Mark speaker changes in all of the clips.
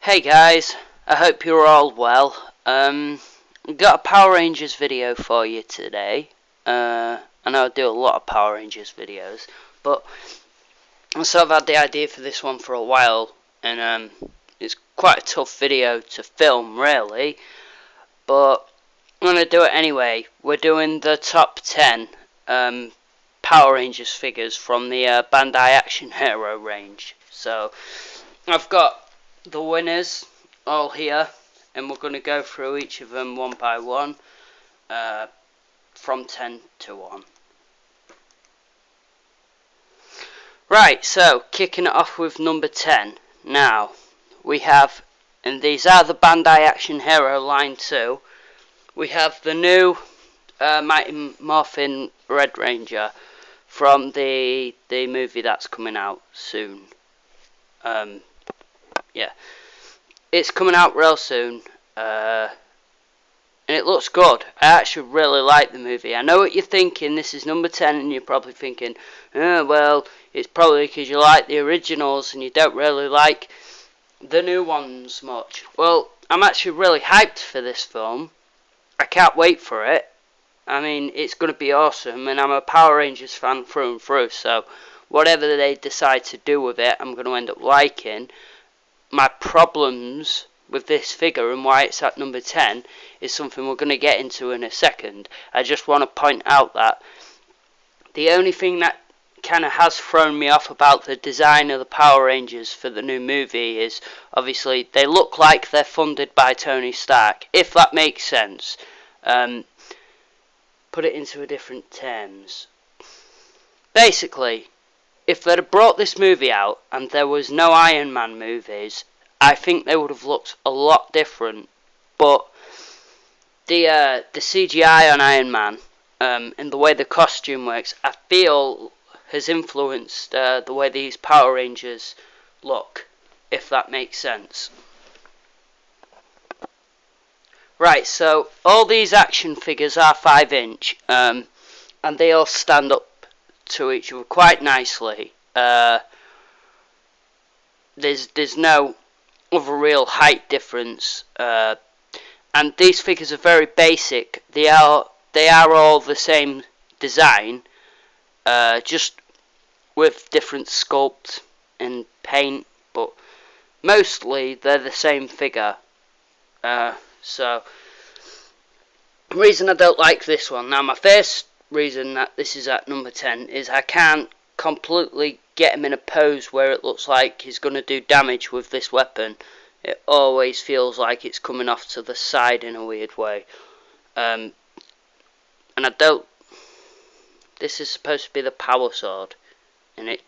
Speaker 1: Hey guys, I hope you're all well. Got a Power Rangers video for you today. I know I do a lot of Power Rangers videos, but I sort of had the idea for this one for a while, and it's quite a tough video to film, really. But I'm gonna do it anyway. We're doing the top 10 Power Rangers figures from the Bandai Action Hero range. So I've got the winners all here, and we're going to go through each of them one by one, from 10 to 1. Right, so kicking it off with number 10. Now we have, and these are the Bandai Action Hero line 2. We have the new Mighty Morphin Red Ranger from the movie that's coming out soon. Yeah, it's coming out real soon, and it looks good. I actually really like the movie. I know what you're thinking. This is number 10, and you're probably thinking, oh, well, it's probably because you like the originals and you don't really like the new ones much. Well, I'm actually really hyped for this film. I can't wait for it. I mean, it's going to be awesome, and I'm a Power Rangers fan through and through, so whatever they decide to do with it, I'm going to end up liking. My problems with this figure and why it's at number 10 is something we're going to get into in a second. I just want to point out that the only thing that kind of has thrown me off about the design of the Power Rangers for the new movie is obviously they look like they're funded by Tony Stark, if that makes sense. Put it into a different terms. Basically, if they'd have brought this movie out and there was no Iron Man movies, I think they would have looked a lot different. But the CGI on Iron Man and the way the costume works, I feel has influenced the way these Power Rangers look, if that makes sense. Right, so all these action figures are 5-inch, and they all stand up to each other quite nicely. There's no other real height difference, and these figures are very basic. They are all the same design, just with different sculpt and paint, but mostly they're the same figure. So the reason I don't like this one, now my first reason that this is at number 10 is I can't completely get him in a pose where it looks like he's going to do damage with this weapon. It always feels like it's coming off to the side in a weird way. And I don't... This is supposed to be the power sword, and it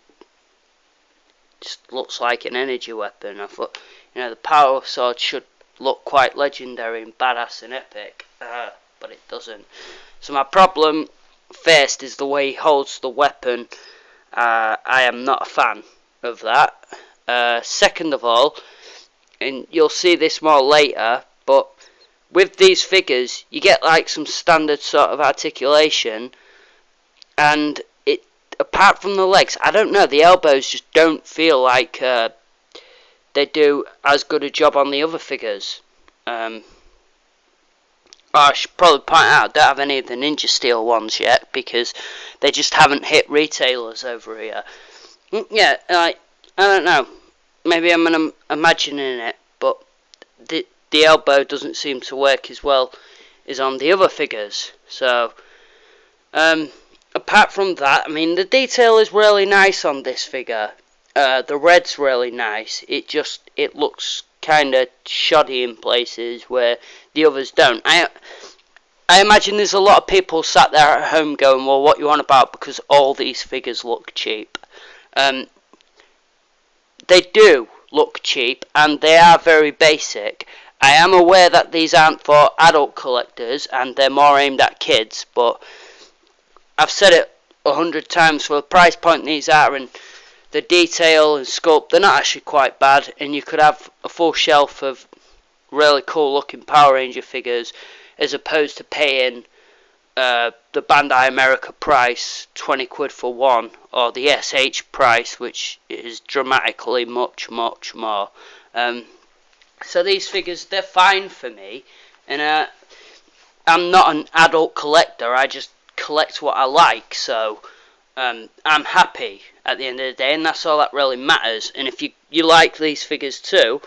Speaker 1: just looks like an energy weapon. I thought, the power sword should look quite legendary and badass and epic, but it doesn't. So my problem first is the way he holds the weapon. I am not a fan of that. Second of all, and you'll see this more later, but with these figures you get like some standard sort of articulation, and it, apart from the legs, I don't know, the elbows just don't feel like they do as good a job on the other figures. I should probably point out I don't have any of the Ninja Steel ones yet because they just haven't hit retailers over here. Yeah, I don't know. Maybe I'm imagining it, but the elbow doesn't seem to work as well as on the other figures. So, apart from that, I mean, the detail is really nice on this figure. The red's really nice. It looks kind of shoddy in places where the others don't. I imagine there's a lot of people sat there at home going, well, what you on about, because all these figures look cheap. They do look cheap, and they are very basic. I am aware that these aren't for adult collectors, and they're more aimed at kids, but I've said it 100 times, for the price point these are, and the detail and sculpt, they're not actually quite bad, and you could have a full shelf of really cool looking Power Ranger figures as opposed to paying the Bandai America price, 20 quid for one, or the SH price, which is dramatically much more. So these figures, they're fine for me, and I'm not an adult collector. I just collect what I like, so I'm happy at the end of the day, and that's all that really matters. And if you like these figures too,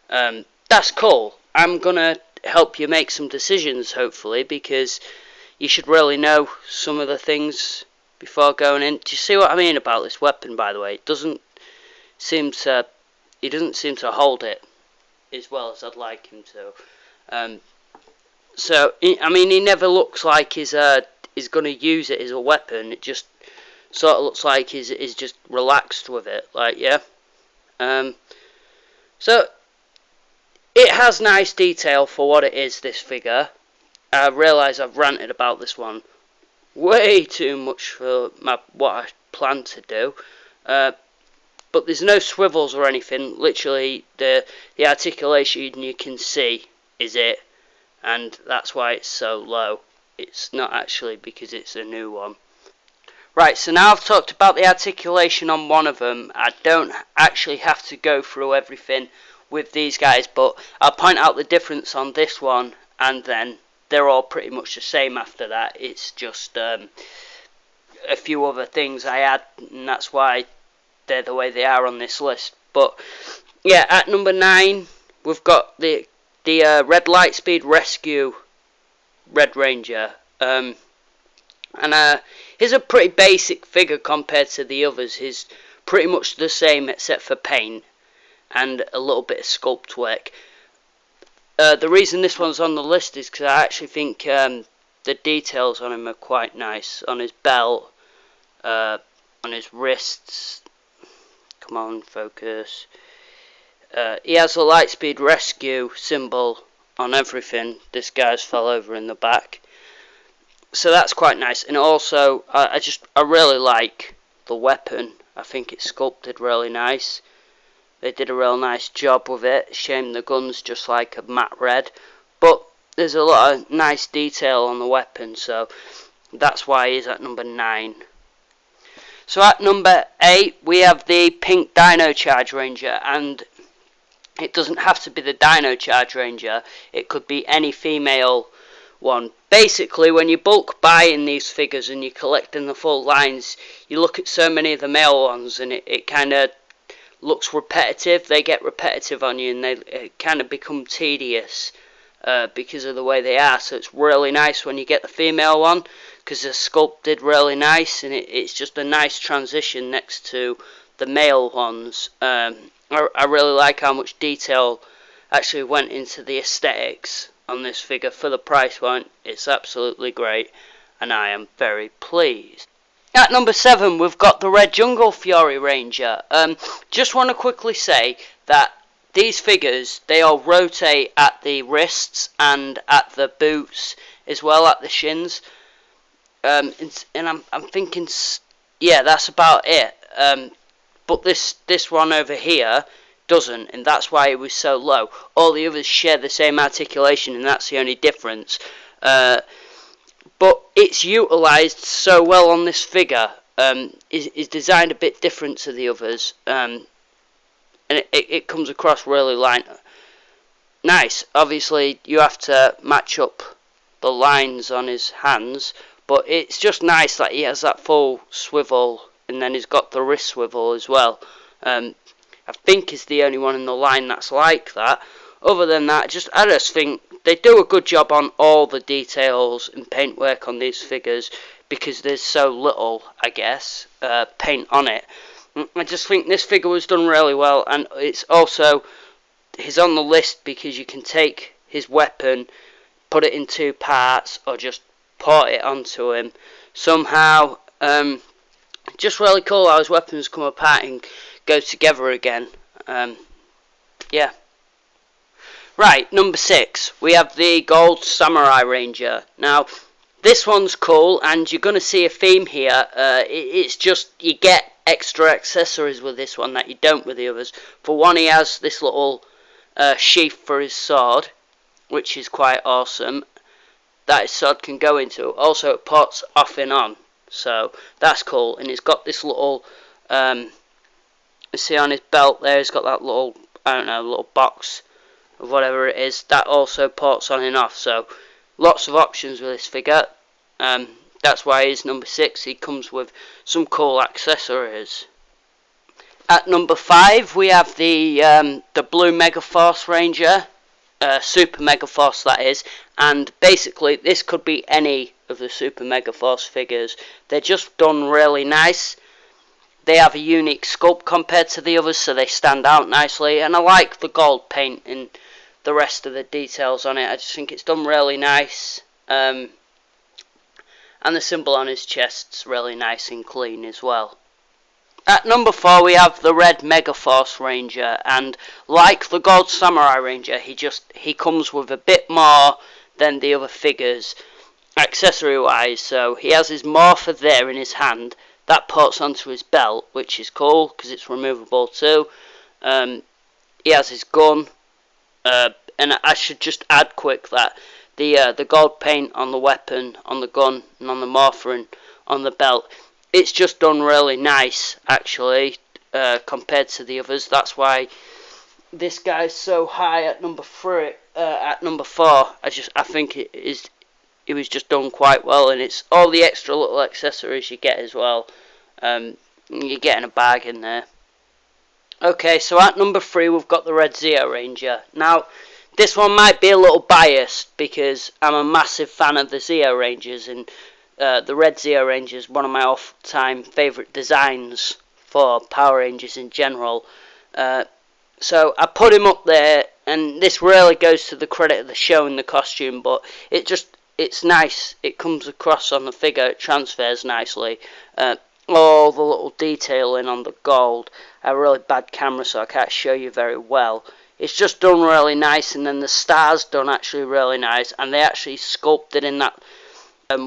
Speaker 1: that's cool. I'm gonna help you make some decisions, hopefully, because you should really know some of the things before going in. Do you see what I mean about this weapon, by the way? It doesn't seem to, he doesn't seem to hold it as well as I'd like him to. So I mean, he never looks like he's going to use it as a weapon. It just sort of looks like he's just relaxed with it, like, yeah. So it has nice detail for what it is, this figure. I realise I've ranted about this one way too much for what I plan to do. But there's no swivels or anything. Literally, the articulation you can see is it, and that's why it's so low. It's not actually because it's a new one. Right, so now I've talked about the articulation on one of them. I don't actually have to go through everything with these guys, but I'll point out the difference on this one, and then they're all pretty much the same after that. It's just a few other things I add, and that's why they're the way they are on this list. But yeah, at number 9 we've got the Red Lightspeed Rescue Red Ranger, and he's a pretty basic figure compared to the others. He's pretty much the same except for paint and a little bit of sculpt work. The reason this one's on the list is because I actually think the details on him are quite nice. On his belt, on his wrists. Come on, focus. He has a Lightspeed Rescue symbol on everything. This guy's fell over in the back. So that's quite nice. And also, I really like the weapon. I think it's sculpted really nice. They did a real nice job with it. Shame the gun's just like a matte red. But there's a lot of nice detail on the weapon, so that's why he's at number 9. So at number 8 we have the pink Dino Charge Ranger, and it doesn't have to be the Dino Charge Ranger, it could be any female one. Basically, when you bulk buying these figures and you're collecting the full lines, you look at so many of the male ones and it kind of looks repetitive. They get repetitive on you and they kind of become tedious because of the way they are. So it's really nice when you get the female one, because they're sculpted really nice, and it's just a nice transition next to the male ones. I really like how much detail actually went into the aesthetics on this figure for the price point. It's absolutely great, and I am very pleased. At number 7 we've got the Red Jungle Fury Ranger. Just want to quickly say that these figures, they all rotate at the wrists and at the boots as well, at the shins. And I'm thinking, yeah, that's about it. But this one over here doesn't, and that's why it was so low. All the others share the same articulation, and that's the only difference. But it's utilised so well on this figure. Is designed a bit different to the others, and it comes across really nice. Obviously, you have to match up the lines on his hands, but it's just nice that he has that full swivel, and then he's got the wrist swivel as well. I think he's the only one in the line that's like that. Other than that, I just think they do a good job on all the details and paintwork on these figures, because there's so little, I guess, paint on it. I just think this figure was done really well, and it's also, he's on the list because you can take his weapon, put it in 2 parts, or just port it onto him somehow. Just really cool how his weapons come apart and go together again. Yeah. Right, number 6, we have the Gold Samurai Ranger. Now, this one's cool, and you're going to see a theme here. It's just, you get extra accessories with this one that you don't with the others. For one, he has this little sheath for his sword, which is quite awesome, that his sword can go into. Also, it ports off and on, so that's cool. And he's got this little, you see on his belt there, he's got that little, I don't know, little box of whatever it is, that also ports on and off. So lots of options with this figure. That's why he's number 6. He comes with some cool accessories. At number 5 we have the blue Megaforce Ranger, Super Megaforce that is, and basically this could be any of the Super Megaforce figures. They're just done really nice. They have a unique sculpt compared to the others, so they stand out nicely, and I like the gold paint and the rest of the details on it. I just think it's done really nice, and the symbol on his chest's really nice and clean as well. At number 4 we have the red Megaforce Ranger, and like the gold Samurai Ranger, he comes with a bit more than the other figures accessory wise. So he has his morpher there in his hand, that ports onto his belt, which is cool because it's removable too. He has his gun, and I should just add quick that the gold paint on the weapon, on the gun, and on the morpher and on the belt, it's just done really nice actually, compared to the others. That's why this guy's so high at number 3. At number 4, I think it was just done quite well, and it's all the extra little accessories you get as well. You're getting a bargain there. Okay, so at number 3 we've got the red Zeo Ranger. Now this one might be a little biased because I'm a massive fan of the Zeo Rangers, and the red Zeo Ranger is one of my all-time favourite designs for Power Rangers in general. So I put him up there, and this really goes to the credit of the show and the costume, but it's nice. It comes across on the figure, it transfers nicely. All the little detailing on the gold. I have a really bad camera, so I can't show you very well. It's just done really nice, and then the stars done actually really nice, and they actually sculpted in that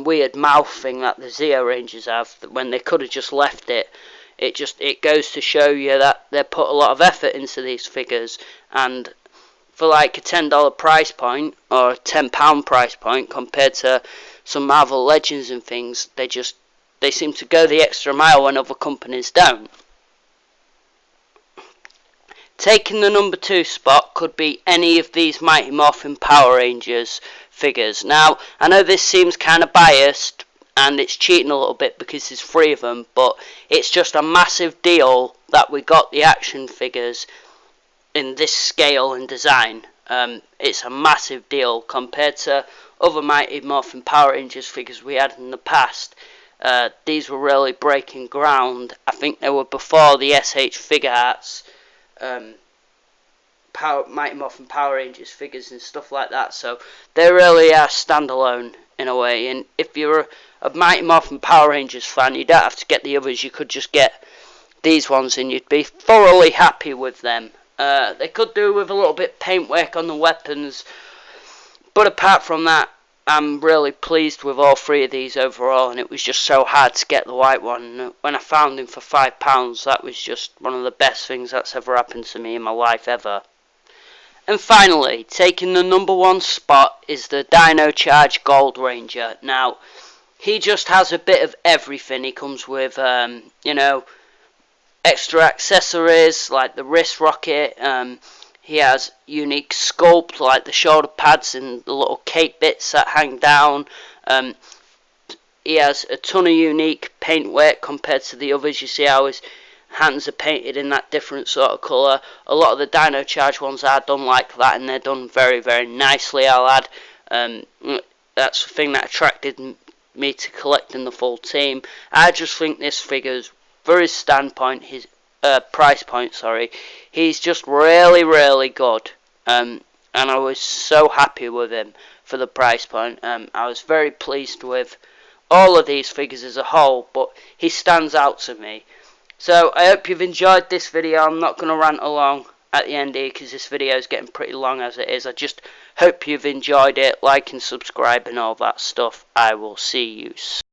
Speaker 1: weird mouth thing that the Zeo Rangers have, when they could have just left it. It goes to show you that they put a lot of effort into these figures, and for like a $10 price point or a £10 price point compared to some Marvel Legends and things, they seem to go the extra mile when other companies don't. Taking the number 2 spot could be any of these Mighty Morphin Power Rangers figures. Now, I know this seems kind of biased, and it's cheating a little bit because there's 3 of them, but it's just a massive deal that we got the action figures in this scale and design. It's a massive deal compared to other Mighty Morphin Power Rangers figures we had in the past. These were really breaking ground. I think they were before the SH Figure Arts Mighty Morphin Power Rangers figures and stuff like that, so they really are standalone in a way. And if you're a Mighty Morphin Power Rangers fan, you don't have to get the others, you could just get these ones and you'd be thoroughly happy with them. They could do with a little bit of paintwork on the weapons, but apart from that, I'm really pleased with all 3 of these overall, and it was just so hard to get the white one. When I found him for £5, that was just one of the best things that's ever happened to me in my life ever. And finally, taking the number 1 spot is the Dino Charge Gold Ranger. Now, he just has a bit of everything. He comes with, extra accessories like the wrist rocket. He has unique sculpt like the shoulder pads and the little cape bits that hang down. He has a ton of unique paintwork compared to the others. You see how his hands are painted in that different sort of colour. A lot of the Dino Charge ones are done like that, and they're done very, very nicely, I'll add. That's the thing that attracted me to collecting the full team. I just think this figure's, for his standpoint, his price point, he's just really, really good. And I was so happy with him for the price point. I was very pleased with all of these figures as a whole, but he stands out to me. So I hope you've enjoyed this video. I'm not going to rant along at the end here because this video is getting pretty long as it is. I just hope you've enjoyed it. Like and subscribe and all that stuff. I will see you soon.